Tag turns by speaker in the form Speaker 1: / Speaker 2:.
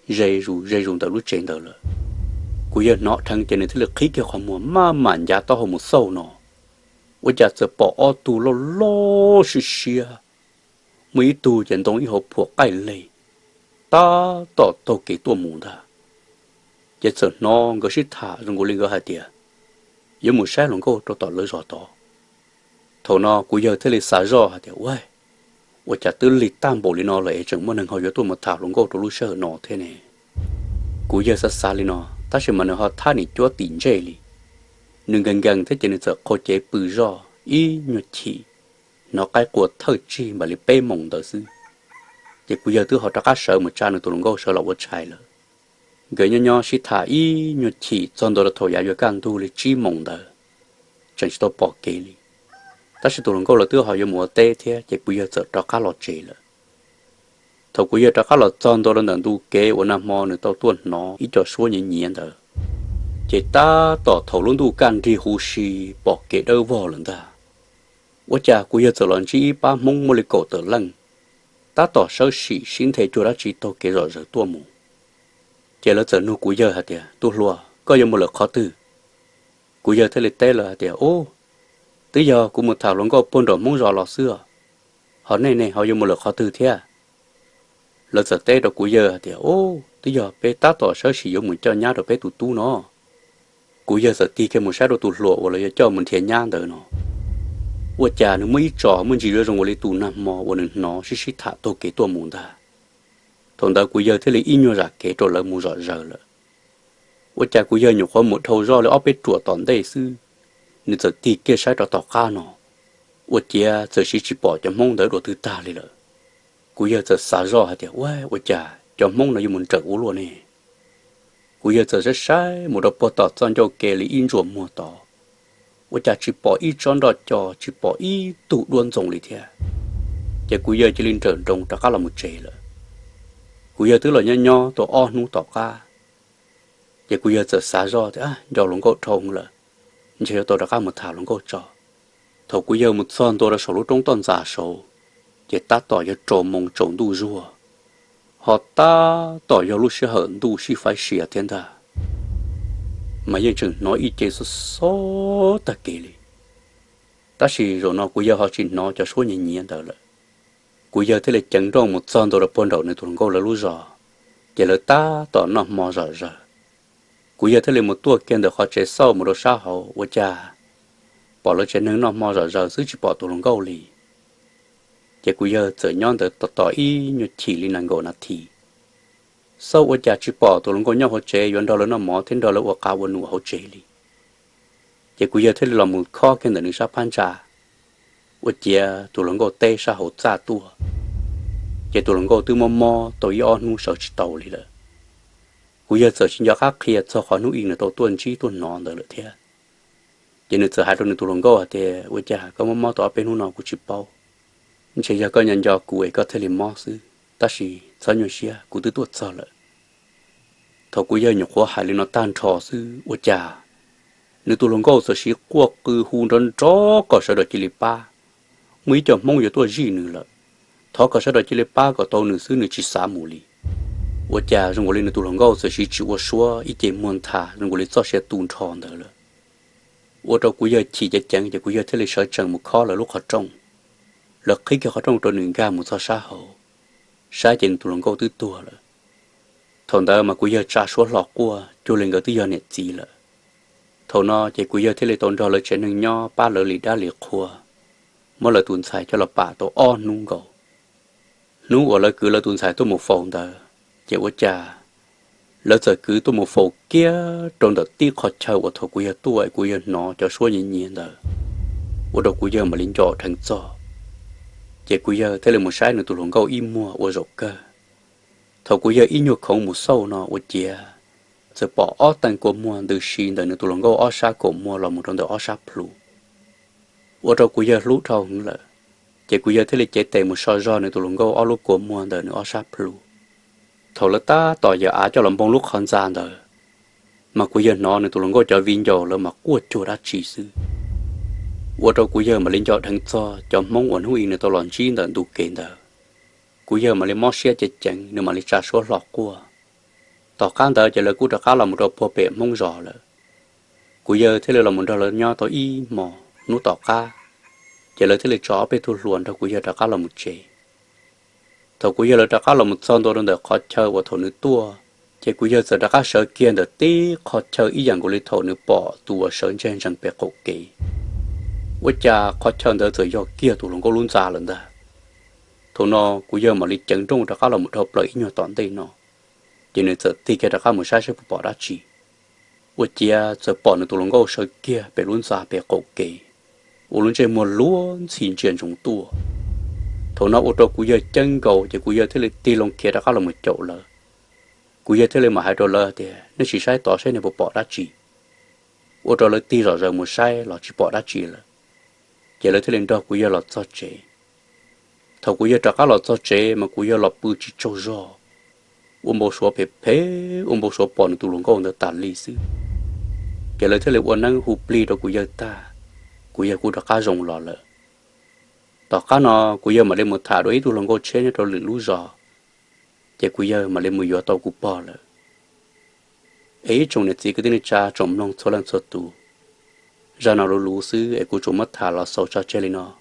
Speaker 1: dây rủ tao lúc trên tao là cú giờ nọ thằng trên này thế là khí cái khoảng mùa mà màn giá tao hồ một sâu nọ bây giờ sẽ bỏ ô tu lo lo xì xì mấy tu chân đông ý hộp thuộc cái lầy ta tỏ tao cái tua mù ta giờ sợ nó cái xí thả rồi ngồi lên cái hạt tiền giờ một sáng luôn cô tao tỏ lỡ rõ tỏ thầu nó cú giờ thế là xả rõ hạt tiền vậy bây giờ tư lịch tam bộ lên nó lại chẳng mà năng họ giờ tôi một thảo luôn cô tao lúc sợ nó thế này cú giờ sát xa lên nó ta sẽ mà nó họ tha này chúa tiền dễ li nương gần thế cho nên sợ khó chế bự rõ ý nhột chỉ nó cái của thời chi mà li bê mộng đó sư chỉ bây giờ tôi họ đã cá sợ một cha nữa tôi luôn có sợ là vô trái了người nhỏ sĩ thà ý nhột chỉ trong đó là thổi giá càng tu li chi mộng đó chẳng chỉ tôi bỏ kê li ta sẽ tôi luôn có là tôi họ yêu mùa tê thế chỉ bây giờ sợ đã cá lọt chế了thầu bây giờ đã cá lọt trong đó là nền tu kê ở nam mô nữa tao tuân nó ít cho số nhẹ nhẹ đó chỉ ta tỏ thầu luôn tu can đi hú xì bỏ kê đâu vào lần ta我家古也做人只把梦莫里搞得冷，打到手时身体做了只都给热热多么，接了这努古也下的多罗，个有莫了考虑，古也他哩带了下的哦，tới giờ古một thảo luận có bốn đồ mông rõ lọ xưa, họ này họ有莫了考虑thế, lỡ giờ tới đồ古也下的哦，tới giờ bé打到手时有门叫nhà đồ bé tụ tu nó,古也giờ đi cái một sai đồ tụ lộ, hoặc là cho mình thiệt nhà đời nó. 我家呢没找，没几个人我来读那么，我能拿是他都给多么的，同到古有这里音乐上给着了么热热了，我家古有有花木头热了，要被捉当代是，你这地给晒着到家呢，我家这是去把这梦的落都打里了，古有这啥热还的，喂，我家这梦呢有门整无落呢，古有这是晒，木头把到装着给里音着么到。 我家只bỏ ít tròn đó cho chỉ bỏ ít tụ luôn dùng lý thế, giờ cuối giờ chỉ linh trần trong tất cả là một chế rồi, cuối giờ thứ là nho tổ o nu tổ ca, giờ cuối giờ giờ xả rõ thế giờ luôn có trồng rồi, giờ tổ tất cả một thảo luôn có cho, thầu cuối giờ một son tổ là số lúc trong toàn giả số, giờ ta tỏ giờ trộm mông trộm đủ rùa, họ ta tỏ giờ lúc sẽ hận đủ sẽ phải xỉa thiên ta. Mà dân chừng nói ý chế số ta kể li, ta chỉ rồi nó bây giờ họ chỉ nói cho số nhẹ nhẹ đó là, bây giờ thế là chẳng trong một son đồ là bốn đầu này tụi nó là lú giò, giờ là ta tỏ nó mò giò giò, bây giờ thế là một tua kiện được họ chế sau một đồ sao họ, vợ cha, bỏ lỡ chế nướng nó mò giò giò chứ chỉ bỏ tụi nó câu li, giờ bây giờ giờ nhon được tỏ ý như chỉ li năng gỗ nát thì. Sau ở nhà chỉ bỏ tụi nó có nhau họ chế, yon đó là nó mỏ thêm đó là ở cao bên họ chế đi. Giờ bây giờ thấy là một khó cái này sắp phán trả, ở nhà tụi nó có tê sa họ trả tua, giờ tụi nó có từ mò tụi on nu sợ chỉ tàu đi rồi. Bây giờ sợ xin cho khác kia cho họ nu in là tụi tuần chi tuần nón đó là thế. Giờ nếu sợ hai tụi nó có thì ở nhà có mò tụi bên nu nào cũng chỉ bao, chỉ giờ có nhận cho cụ có thể làm mò xứ. Ta chỉ sao nhiều xia cũng từ tuột sao lại thầu cũng giờ nhiều khó hại lên nó tan trò sư ở nhà nếu tôi lòng câu sợ xí qua cứ hùn rắn chó có sợ đợi chỉ lì ba mấy chồng mong giờ tôi gì nữa là thọ có sợ đợi chỉ lì ba có tàu nữa sư nữa chỉ xả mù lì ở nhà rồi ngồi lên tôi lòng câu sợ xí chịu ở xóa ít tiền muôn thà rồi ngồi lên cho xe tuôn tròn đó là ở đâu cũng giờ chỉ cho chẳng giờ cũng giờ thế là sợ chẳng một khó là lúc họ trông là khi cái họ trông tôi nương ga một sao xa hậu sai trên tụi nó câu tứ tua rồi, thằng đó mà cuối giờ trả số lọt qua, cho lên cái tứ giờ nẹt gì rồi, thằng nó chỉ cuối giờ thế là tụi nó lấy trên nương nho ba lỡ lì đá lì khua, mỗi lần tuần xài cho là bà tụi on nung cầu, nung ở lại cứ là tuần xài tôi một phòng đó, chỉ có cha, lỡ giờ cứ tôi một phòng kia trong đó tí khó chơi của thằng cuối giờ tuổi cuối giờ nó cho số nhẹ nhẹ đó, ở đâu cuối giờ mà lên trọ thành trọ. Giờ cuối giờ thế là một sai nữa tụi nó câu im mua ở rộng cơ, thầu cuối giờ ít nhiều không một sâu nó ở chia, giờ bỏ ở tầng của mua từ xin đời nữa tụi nó câu ở xa của mua là một trong đó ở xa plu, ở đâu cuối giờ lú thầu nữa là, giờ cuối giờ thế là chế tệ một soi rồi nữa tụi nó câu ở lúc của mua đời nữa ở xa plu, thầu là ta tỏ giờ á cho làm bông lúc không gian đời, mà cuối giờ nó nữa tụi nó câu cho vin dầu là mà quật chùa đã chỉ sư. 我这古year mà lên cho thằng cho mong muốn huy nữa tôi làm chi nữa đủ kiện đó,古year mà lên mót xe chết chẳng nữa mà lên trả số lọt qua, tỏ can tới chỉ là cú đã cá là một đồ phô bể mông giò là cú giờ thế là một đồ là nhau tỏ y mò nút tỏ cá chỉ là thế là chó bê thu luồn đó cú giờ đã cá là một chế thầu cú giờ là đã cá là một son đồ đang được khó chơi và thầu nữ tua chỉ cú giờ sẽ đã cá sợ kia được tí khó chơi ý dạng của lý thầu nữ bỏ tua sợ trên rằng bể cổ kỳ với cha khó chơi được thời do kia tụ lòng có luôn già lần đó thầu nó cú giờ mà lý chân trong đã cá là một hộp lợi nhau toàn đây nó chỉ nên sợ tí cái đã cá một sai sẽ bỏ ra chỉ với cha sẽ bỏ được tụ lòng có sợ kia bể luôn già bể cổ kỳ vô luận trên một lúa xin chuyện trong tua thầu nó ô tô cú giờ chân cầu chỉ cú giờ thế là ti lông kia đã khá là một chỗ lợ cú giờ thế là mà hai đô la thì nó chỉ sai tỏ sai này bỏ ra chỉ ô tô là ti rõ ràng một sai là chỉ bỏ ra chỉ là chỉ là thế lên đó cú giờ là cho chế thầu cú giờ đã khá là cho chế mà cú giờ là bự chỉ cho rõ bộ số phê bộ số bỏ được tụ lông có được tàn lý sư chỉ là thế là uốn năng hụp ly đó cú giờ ta cú giờ cú đã cá rồng lò lợ tỏ cá nó cú giờ mà lên một thả đối tu lòng cô chế cho lửa lú giò chỉ cú giờ mà lên một giò tàu cú bò lợ ấy trong này chỉ cái tên cha trong lòng số lần số tu ra nào lú sư ấy cú trộm mất thả lò sầu cho chơi lên nó